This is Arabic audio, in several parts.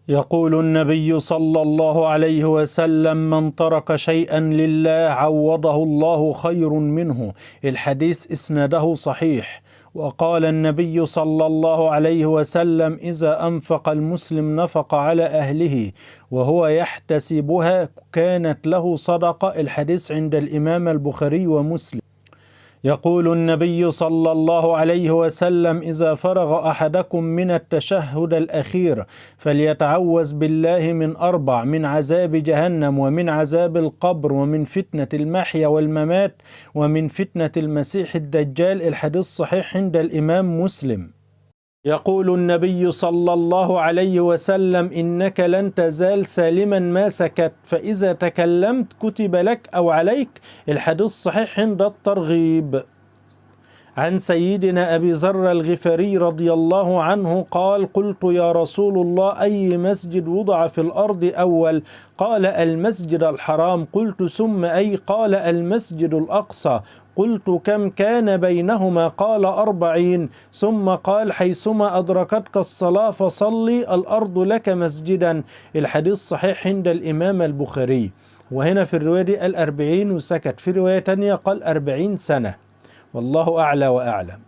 يقول النبي صلى الله عليه وسلم: من ترك شيئا لله عوضه الله خير منه. الحديث إسناده صحيح. وقال النبي صلى الله عليه وسلم: إذا أنفق المسلم نفق على أهله وهو يحتسبها كانت له صدقة. الحديث عند الإمام البخاري ومسلم. يقول النبي صلى الله عليه وسلم: إذا فرغ أحدكم من التشهد الأخير فليتعوذ بالله من 4: من عذاب جهنم، ومن عذاب القبر، ومن فتنة المحيا والممات، ومن فتنة المسيح الدجال. الحديث صحيح عند الإمام مسلم. يقول النبي صلى الله عليه وسلم: إنك لن تزال سالما ما سكت، فإذا تكلمت كتب لك أو عليك. الحديث صحيح عند الترغيب. عن سيدنا أبي ذر الغفاري رضي الله عنه قال: قلت يا رسول الله أي مسجد وضع في الأرض أول؟ قال: المسجد الحرام. قلت ثم أي؟ قال: المسجد الأقصى. قلت كم كان بينهما؟ قال: 40. ثم قال: حيثما أدركتك الصلاة فصلي، الأرض لك مسجدا. الحديث صحيح عند الإمام البخاري. وهنا في الرواية دي قال 40 وسكت، في رواية تانية قال 40 سنة، والله أعلى وأعلم.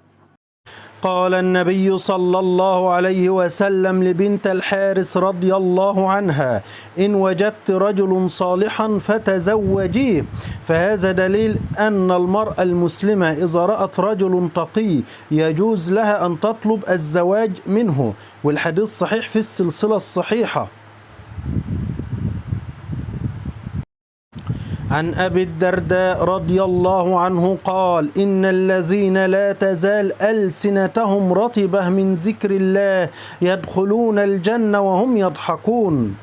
قال النبي صلى الله عليه وسلم لبنت الحارث رضي الله عنها: إن وجدت رجل صالحا فتزوجيه. فهذا دليل أن المرأة المسلمة إذا رأت رجل تقي يجوز لها أن تطلب الزواج منه، والحديث صحيح في السلسلة الصحيحة. عن أبي الدرداء رضي الله عنه قال: إن الذين لا تزال ألسنتهم رطبة من ذكر الله يدخلون الجنة وهم يضحكون.